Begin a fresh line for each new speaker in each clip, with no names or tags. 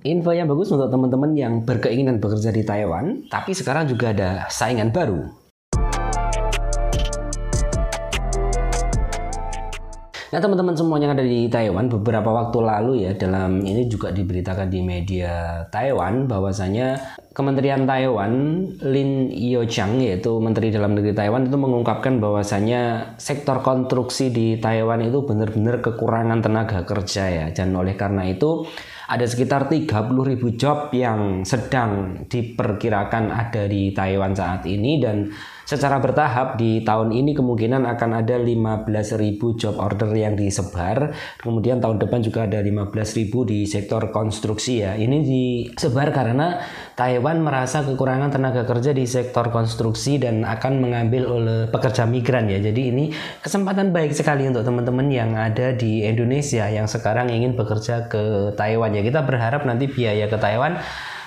Info yang bagus untuk teman-teman yang berkeinginan bekerja di Taiwan, tapi sekarang juga ada saingan baru. Nah, teman-teman semua yang ada di Taiwan, beberapa waktu lalu ya, dalam ini juga diberitakan di media Taiwan bahwasanya Kementerian Taiwan Lin Yochang, yaitu Menteri Dalam Negeri Taiwan, itu mengungkapkan bahwasanya sektor konstruksi di Taiwan itu benar-benar kekurangan tenaga kerja ya, dan oleh karena itu ada sekitar 30.000 job yang sedang diperkirakan ada di Taiwan saat ini, dan secara bertahap di tahun ini kemungkinan akan ada 15.000 job order yang disebar. Kemudian tahun depan juga ada 15.000 di sektor konstruksi ya. Ini disebar karena Taiwan merasa kekurangan tenaga kerja di sektor konstruksi dan akan mengambil oleh pekerja migran ya. Jadi ini kesempatan baik sekali untuk teman-teman yang ada di Indonesia yang sekarang ingin bekerja ke Taiwan ya. Kita berharap nanti biaya ke Taiwan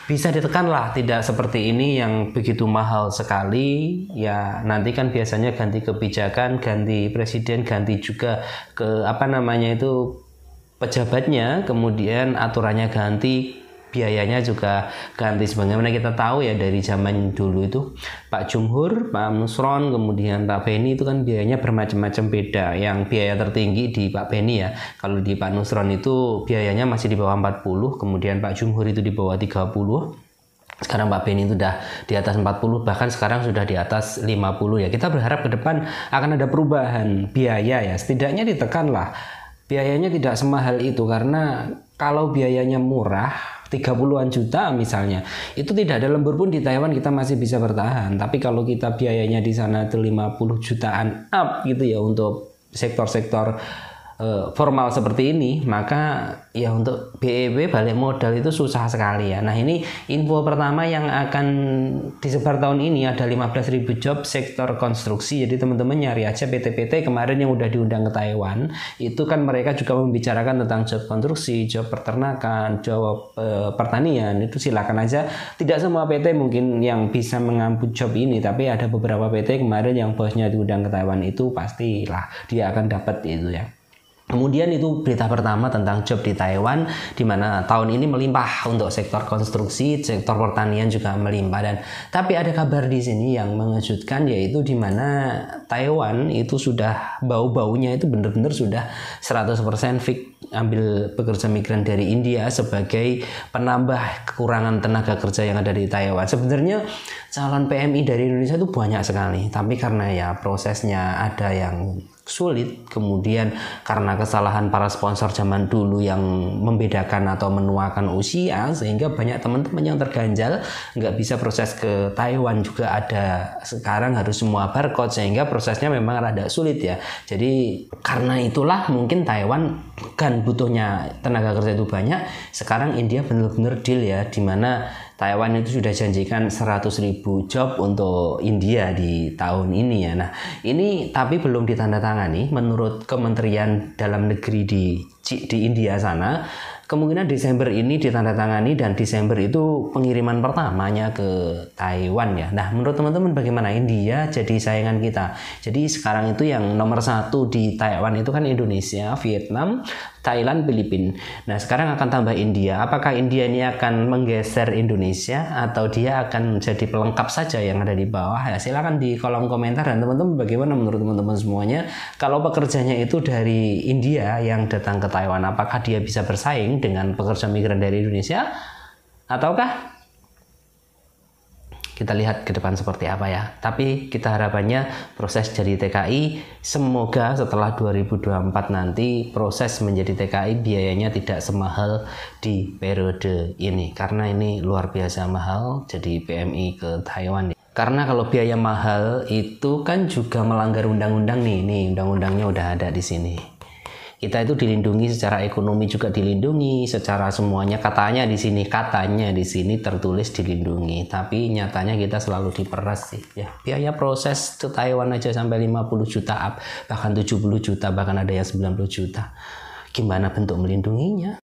bisa ditekan lah, tidak seperti ini yang begitu mahal sekali ya. Nanti kan biasanya ganti kebijakan, ganti presiden, ganti juga ke pejabatnya, kemudian aturannya ganti, biayanya juga ganti. Sebagaimana kita tahu ya, dari zaman dulu itu Pak Jumhur, Pak Nusron, kemudian Pak Beni itu kan biayanya bermacam-macam beda. Yang biaya tertinggi di Pak Beni ya, kalau di Pak Nusron itu biayanya masih di bawah 40, kemudian Pak Jumhur itu di bawah 30. Sekarang Pak Beni itu udah di atas 40, bahkan sekarang sudah di atas 50 ya. Kita berharap ke depan akan ada perubahan biaya ya, setidaknya ditekan lah. Biayanya tidak semahal itu, karena kalau biayanya murah 30-an juta misalnya, itu tidak ada lembur pun di Taiwan kita masih bisa bertahan. Tapi kalau kita biayanya di sana itu 50 jutaan up gitu ya untuk sektor-sektor formal seperti ini, maka ya untuk BEP balik modal itu susah sekali ya. Nah, ini info pertama yang akan disebar tahun ini, ada 15.000 job sektor konstruksi. Jadi teman-teman nyari aja PT-PT kemarin yang udah diundang ke Taiwan, itu kan mereka juga membicarakan tentang job konstruksi, job peternakan, job pertanian. Itu silakan aja. Tidak semua PT mungkin yang bisa mengampu job ini, tapi ada beberapa PT kemarin yang bosnya diundang ke Taiwan, itu pastilah dia akan dapat itu ya. Kemudian itu berita pertama tentang job di Taiwan, di mana tahun ini melimpah untuk sektor konstruksi, sektor pertanian juga melimpah. Dan tapi ada kabar di sini yang mengejutkan, yaitu di mana Taiwan itu sudah bau-baunya itu benar-benar sudah 100% fix ambil pekerja migran dari India sebagai penambah kekurangan tenaga kerja yang ada di Taiwan. Sebenarnya calon PMI dari Indonesia itu banyak sekali, tapi karena ya prosesnya ada yang sulit, kemudian karena kesalahan para sponsor zaman dulu yang membedakan atau menuakan usia, sehingga banyak teman-teman yang terganjal nggak bisa proses ke Taiwan. Juga ada sekarang harus semua barcode, sehingga prosesnya memang rada sulit ya. Jadi karena itulah mungkin Taiwan kan butuhnya tenaga kerja itu banyak. Sekarang India benar-benar deal ya, dimana Taiwan itu sudah janjikan 100.000 job untuk India di tahun ini ya. Nah, ini tapi belum ditandatangani menurut Kementerian Dalam Negeri di India sana. Kemungkinan Desember ini ditandatangani, dan Desember itu pengiriman pertamanya ke Taiwan ya. Nah, menurut teman-teman bagaimana? India jadi saingan kita. Jadi sekarang itu yang nomor 1 di Taiwan itu kan Indonesia, Vietnam, Thailand, Filipina. Nah, sekarang akan tambah India. Apakah India ini akan menggeser Indonesia atau dia akan menjadi pelengkap saja yang ada di bawah? Ya, silakan di kolom komentar. Dan teman-teman bagaimana menurut teman-teman semuanya? Kalau pekerjanya itu dari India yang datang ke Taiwan, apakah dia bisa bersaing dengan pekerja migran dari Indonesia, ataukah kita lihat ke depan seperti apa ya. Tapi kita harapannya proses jadi TKI, semoga setelah 2024 nanti proses menjadi TKI biayanya tidak semahal di periode ini, karena ini luar biasa mahal jadi PMI ke Taiwan. Karena kalau biaya mahal itu kan juga melanggar undang-undang nih undang-undangnya udah ada di sini. Kita itu dilindungi secara ekonomi, juga dilindungi secara semuanya. Katanya di sini tertulis dilindungi, tapi nyatanya kita selalu diperas sih ya. Biaya proses ke Taiwan aja sampai 50 juta up, bahkan 70 juta, bahkan ada yang 90 juta. Gimana bentuk melindunginya?